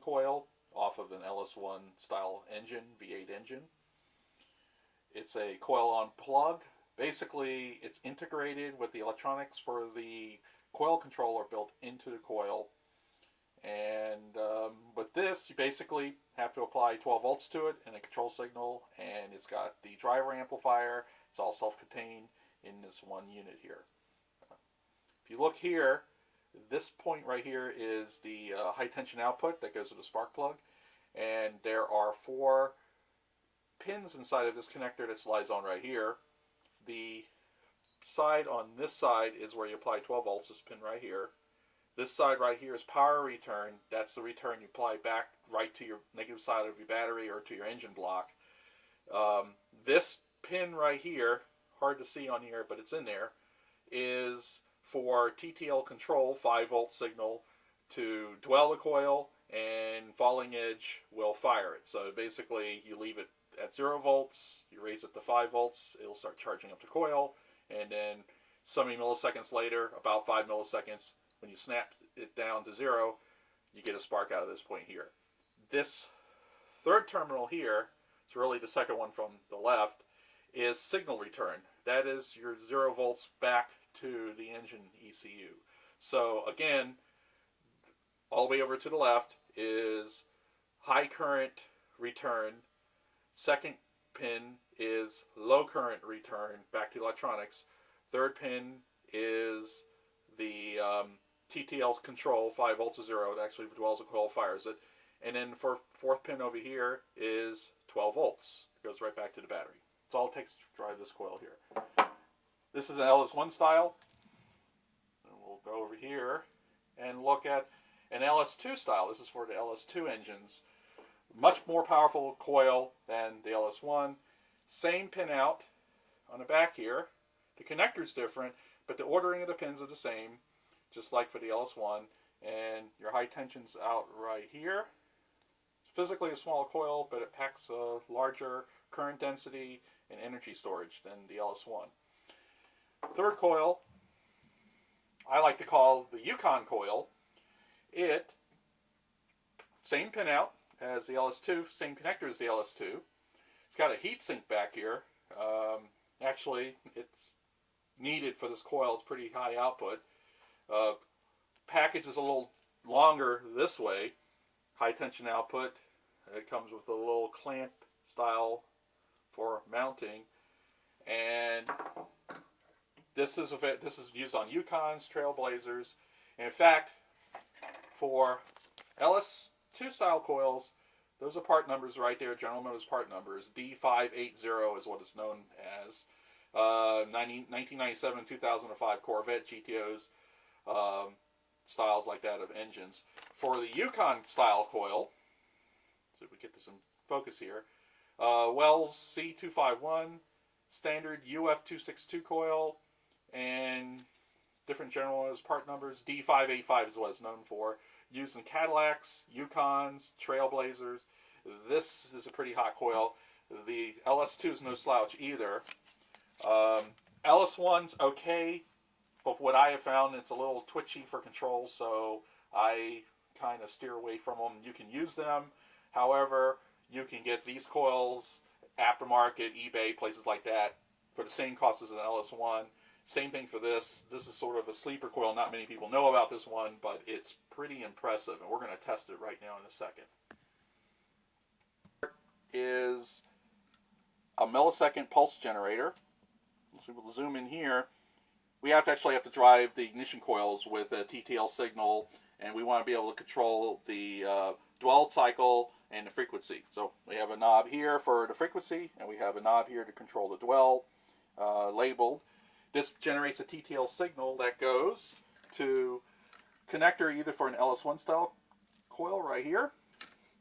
coil off of an LS1 style engine, V8 engine. It's a coil on plug. Basically, it's integrated with the electronics for the coil controller built into the coil. And with this, you basically have to apply 12 volts to it and a control signal, and it's got the driver amplifier. It's all self-contained in this one unit here. If you look here, this point right here is the high tension output that goes to the spark plug, and there are 4 pins inside of this connector that slides on right here. The side on this side is where you apply 12 volts, this pin right here. This side right here is power return. That's the return you apply back right to your negative side of your battery or to your engine block. This pin right here, hard to see on here, but it's in there, is for TTL control, 5 volt signal to dwell the coil, and falling edge will fire it. So basically you leave it at 0 volts, you raise it to 5 volts, it'll start charging up the coil, and then so many milliseconds later, about 5 milliseconds, when you snap it down to 0, you get a spark out of this point here. This third terminal here, it's really the second one from the left, is signal return. That is your 0 volts back to the engine ECU. So again, all the way over to the left is high current return. Second pin is low current return back to electronics. Third pin is the TTL control, 5 volts to 0. It actually dwells the coil, fires it. And then for fourth pin over here is 12 volts. It goes right back to the battery. That's all it takes to drive this coil here. This is an LS1 style. And we'll go over here and look at an LS2 style. This is for the LS2 engines. Much more powerful coil than the LS1. Same pin out on the back here. The connector's different, but the ordering of the pins are the same, just like for the LS1. And your high tension's out right here. It's physically a small coil, but it packs a larger current density and energy storage than the LS1. Third coil, I like to call the Yukon coil. It, same pin out as the LS2, same connector as the LS2. It's got a heat sink back here. Actually, it's needed for this coil. It's pretty high output. Package is a little longer this way. High tension output. It comes with a little clamp style for mounting, and this is used on Yukons, Trailblazers, and in fact, for LS2 style coils, those are part numbers right there. General Motors part numbers. D580 is what it's known as. 1997 and 2005 Corvette GTOs, styles like that of engines. For the Yukon style coil, so if we get this in focus here, Wells C251, standard UF262 coil, and different General Motors part numbers. D585 is what it's known for. Used in Cadillacs, Yukons, Trailblazers. This is a pretty hot coil. The LS2 is no slouch either. LS1's okay, but what I have found, it's a little twitchy for control, so I kind of steer away from them. You can use them. However, you can get these coils aftermarket, eBay, places like that, for the same cost as an LS1. Same thing for this. This is sort of a sleeper coil. Not many people know about this one, but it's pretty impressive, and we're going to test it right now in a second. Is a millisecond pulse generator. So we'll zoom in here. We actually have to drive the ignition coils with a TTL signal, and we want to be able to control the dwell cycle and the frequency. So we have a knob here for the frequency, and we have a knob here to control the dwell, labeled. This generates a TTL signal that goes to connector either for an LS1 style coil right here,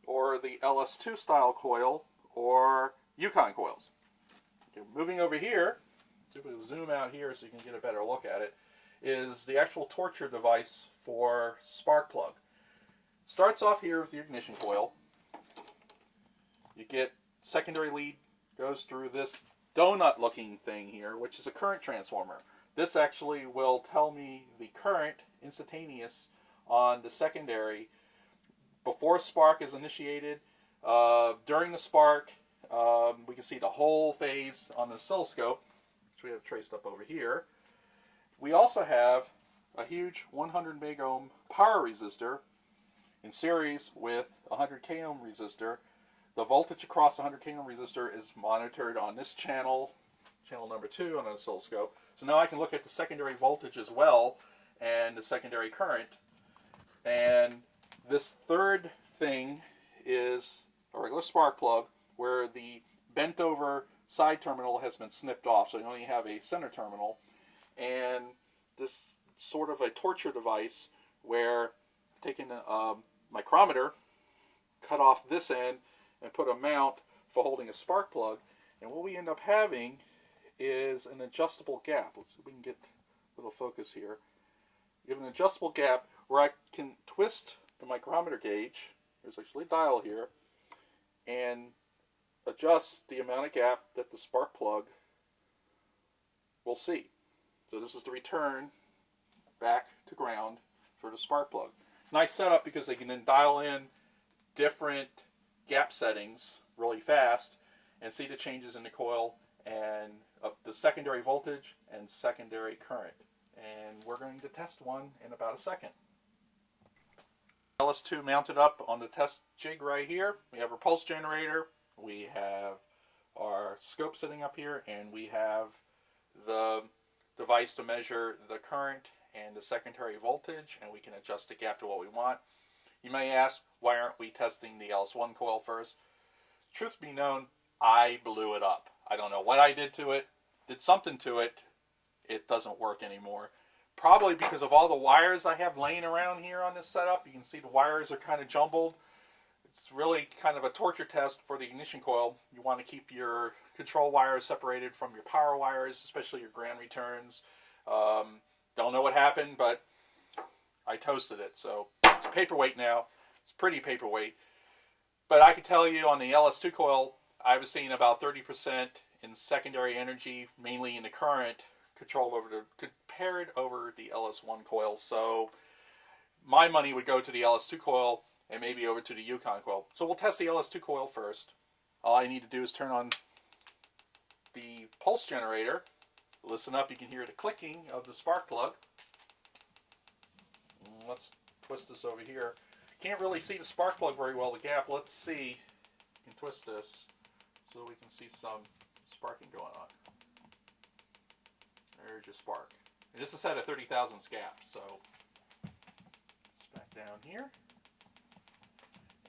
or the LS2 style coil, or Yukon coils. Okay, moving over here, so we'll zoom out here so you can get a better look at it, is the actual torture device for spark plug. Starts off here with the ignition coil. You get secondary lead, goes through this donut looking thing here, which is a current transformer. This actually will tell me the current instantaneous on the secondary before spark is initiated. During the spark, we can see the whole phase on the oscilloscope, which we have traced up over here. We also have a huge 100 megohm power resistor in series with a 100k ohm resistor. The voltage across the 100k ohm resistor is monitored on this channel, channel number 2 on an oscilloscope. So now I can look at the secondary voltage as well and the secondary current. And this third thing is a regular spark plug where the bent over side terminal has been snipped off, so you only have a center terminal. And this sort of a torture device where taking a micrometer, cut off this end, and put a mount for holding a spark plug. And what we end up having is an adjustable gap. Let's see if we can get a little focus here. You have an adjustable gap where I can twist the micrometer gauge, there's actually a dial here, and adjust the amount of gap that the spark plug will see. So this is the return back to ground for the spark plug. Nice setup because they can then dial in different gap settings really fast and see the changes in the coil and of the secondary voltage and secondary current. And we're going to test one in about a second. LS2 mounted up on the test jig right here. We have our pulse generator, we have our scope sitting up here, and we have the device to measure the current and the secondary voltage, and we can adjust the gap to what we want. You may ask, why aren't we testing the LS1 coil first? Truth be known, I blew it up. I don't know what I did to it, did something to it, it doesn't work anymore. Probably because of all the wires I have laying around here on this setup. You can see the wires are kind of jumbled. It's really kind of a torture test for the ignition coil. You want to keep your control wires separated from your power wires, especially your ground returns. Don't know what happened, but I toasted it. So it's a paperweight now. It's pretty paperweight. But I can tell you on the LS2 coil, I was seeing about 30% in secondary energy, mainly in the current, controlled over compared over the LS1 coil. So my money would go to the LS2 coil and maybe over to the Yukon coil. So we'll test the LS2 coil first. All I need to do is turn on the pulse generator. Listen up, you can hear the clicking of the spark plug. Let's twist this over here. Can't really see the spark plug very well, the gap. Let's see. You can twist this so we can see some sparking going on. There's your spark. And this is set at 30 thousandths gap, so let's back down here.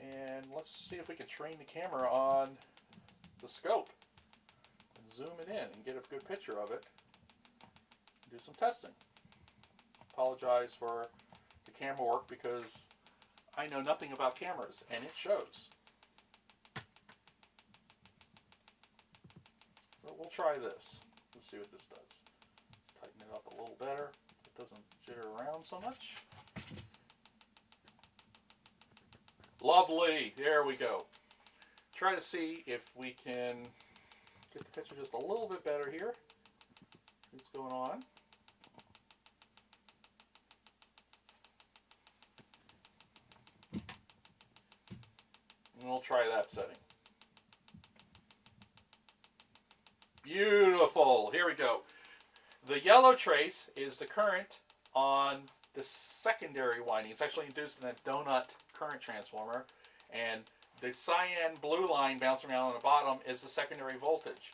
And let's see if we can train the camera on the scope and zoom it in and get a good picture of it. Do some testing. Apologize for the camera work because I know nothing about cameras, and it shows. But we'll try this. Let's see what this does. Let's tighten it up a little better. It doesn't jitter around so much. Lovely. There we go. Try to see if we can get the picture just a little bit better here. What's going on? And we'll try that setting. Beautiful. Here we go. The yellow trace is the current on the secondary winding. It's actually induced in that donut current transformer. And the cyan blue line bouncing around on the bottom is the secondary voltage.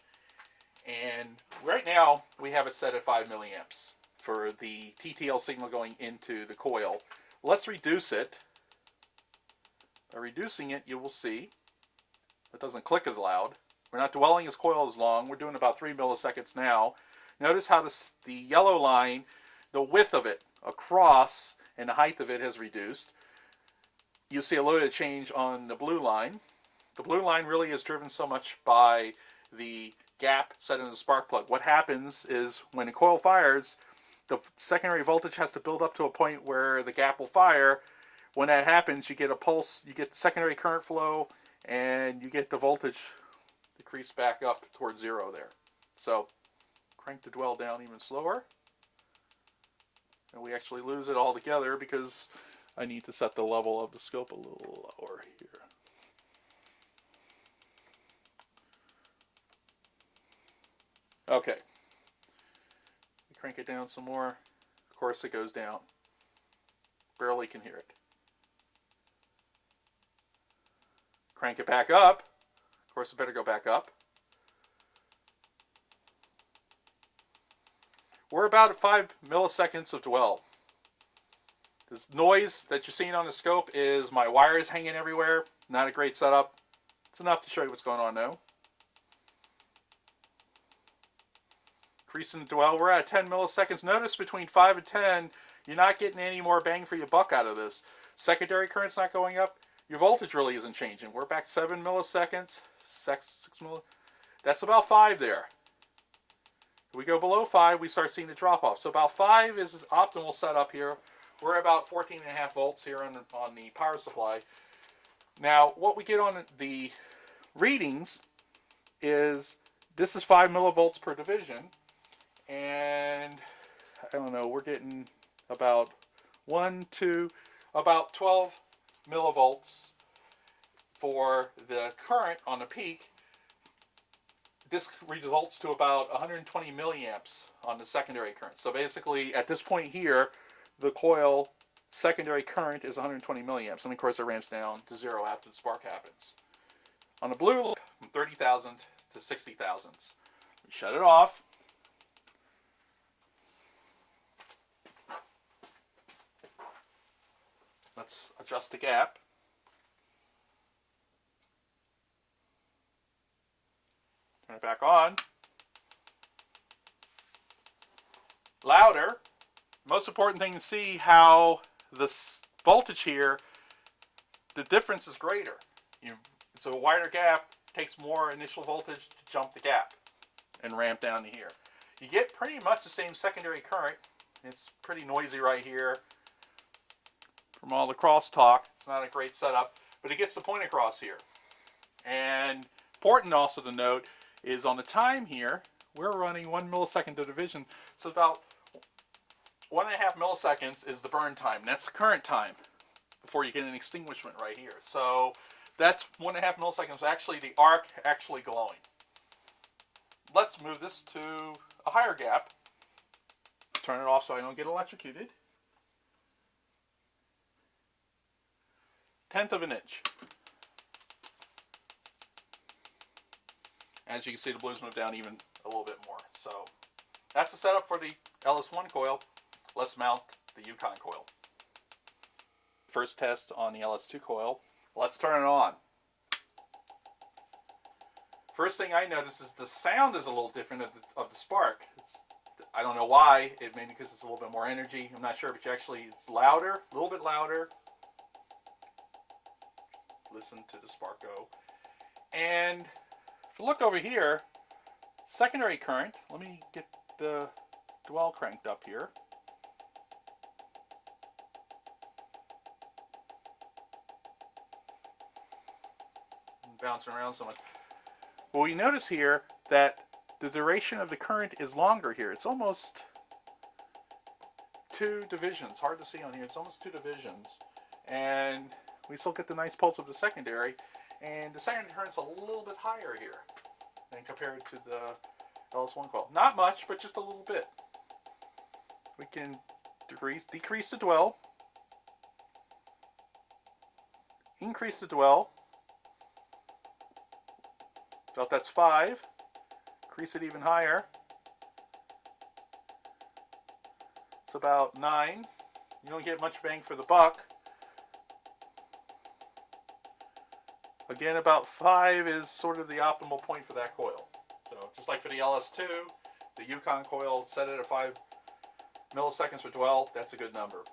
And right now we have it set at 5 milliamps for the TTL signal going into the coil. Let's reduce it. By reducing it, you will see it doesn't click as loud. We're not dwelling as coil as long. We're doing about 3 milliseconds now. Notice how the yellow line, the width of it across and the height of it has reduced. You see a little bit of change on the blue line. The blue line really is driven so much by the gap set in the spark plug. What happens is when the coil fires, the secondary voltage has to build up to a point where the gap will fire. When that happens, you get a pulse, you get secondary current flow, and you get the voltage decrease back up towards zero there. So crank the dwell down even slower. And we actually lose it altogether because I need to set the level of the scope a little lower here. Okay. Crank it down some more. Of course it goes down. Barely can hear it. Crank it back up. Of course it better go back up. We're about at 5 milliseconds of dwell. This noise that you're seeing on the scope is my wires hanging everywhere. Not a great setup. It's enough to show you what's going on now. Increasing the dwell. We're at 10 milliseconds. Notice between 5 and 10, you're not getting any more bang for your buck out of this. Secondary current's not going up. Your voltage really isn't changing. We're back 7 milliseconds. 6 milli. That's about 5 there. If we go below 5, we start seeing the drop off. So about 5 is optimal setup here. We're about 14.5 volts here on the power supply. Now, what we get on the readings is this is 5 millivolts per division. And I don't know, we're getting about about 12 millivolts for the current on the peak. This results to about 120 milliamps on the secondary current. So basically, at this point here, the coil secondary current is 120 milliamps. And of course, it ramps down to 0 after the spark happens. On the blue, from 30,000 to 60,000. We shut it off. Let's adjust the gap. Turn it back on. Louder. Most important thing to see how the voltage here, the difference is greater. So a wider gap takes more initial voltage to jump the gap and ramp down to here. You get pretty much the same secondary current. It's pretty noisy right here. From all the crosstalk, it's not a great setup, but it gets the point across here. And important also to note is on the time here, we're running 1 millisecond to division. So about 1.5 milliseconds is the burn time. That's the current time before you get an extinguishment right here. So that's 1.5 milliseconds. Actually, the arc actually glowing. Let's move this to a higher gap. Turn it off so I don't get electrocuted. 1/10 of an inch. As you can see, the blues move down even a little bit more. So that's the setup for the LS1 coil. Let's mount the Yukon coil. First test on the LS2 coil. Let's turn it on. First thing I notice is the sound is a little different of the spark. I don't know why. It may be because it's a little bit more energy. I'm not sure, but it's louder, a little bit louder. Listen to the spark go. And if you look over here, secondary current, let me get the dwell cranked up here. I'm bouncing around so much. Well, we notice here that the duration of the current is longer here. It's almost 2 divisions. Hard to see on here. It's almost 2 divisions. And we still get the nice pulse of the secondary, and the secondary current's a little bit higher here than compared to the LS1 coil. Not much, but just a little bit. We can decrease the dwell, increase the dwell. So if that's 5, increase it even higher. It's about 9. You don't get much bang for the buck. Again, about 5 is sort of the optimal point for that coil. So just like for the LS2, the Yukon coil set it at 5 milliseconds for dwell. That's a good number.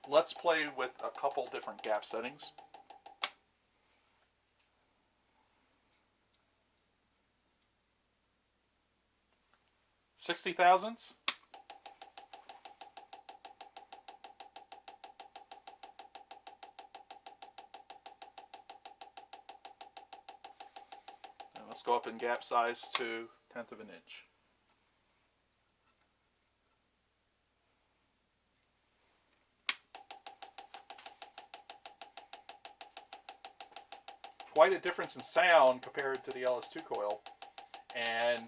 Let's play with a couple different gap settings. $60,000. Let's go up in gap size to 1/10 of an inch. quite a difference in sound compared to the LS2 coil, and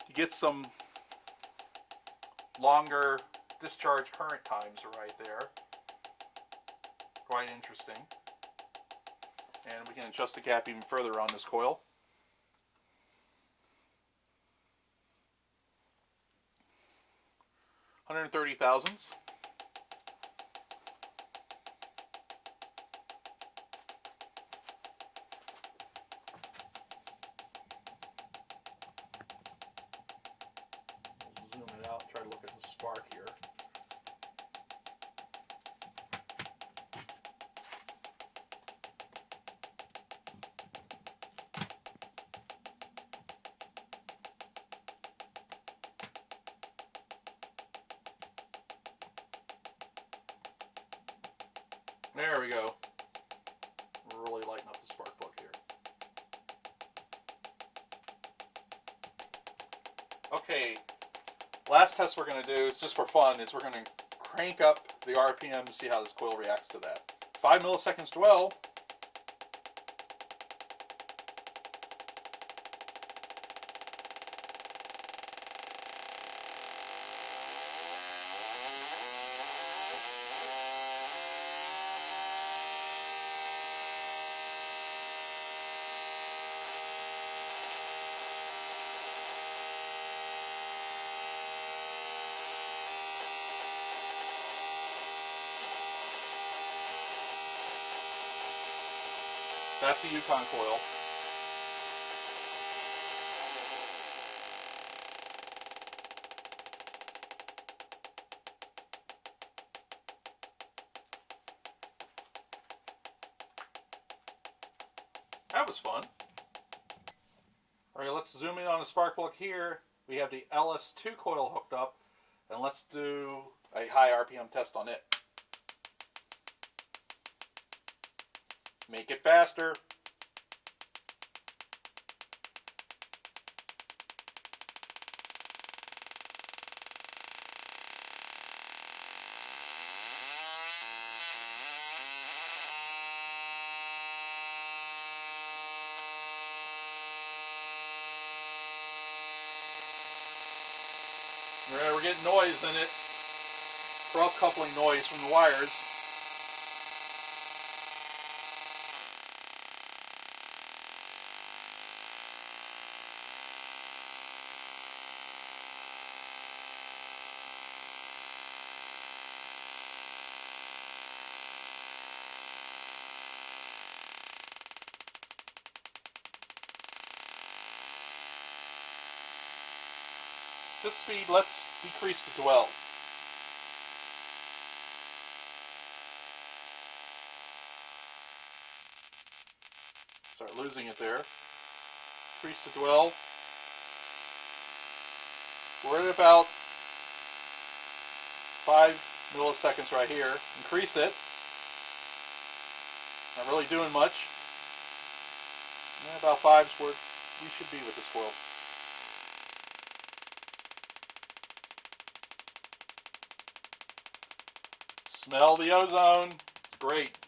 you get some longer discharge current times right there. Quite interesting. And we can adjust the gap even further on this coil. $130 thousandths. Zoom it out, try to look at the spark here. There we go. We're really lighting up the spark plug here. Okay, last test we're going to do, is just for fun, is we're going to crank up the RPM to see how this coil reacts to that. 5 milliseconds dwell. That's the Yukon coil. That was fun. Alright, let's zoom in on the spark plug here. We have the LS2 coil hooked up, and let's do a high RPM test on it. Make it faster. Alright, we're getting noise in it. Cross-coupling noise from the wires. This speed, let's decrease the dwell. Start losing it there. Increase the dwell. We're at about 5 milliseconds right here. Increase it. Not really doing much. And about 5 is where we should be with this coil. Smell the ozone. Great.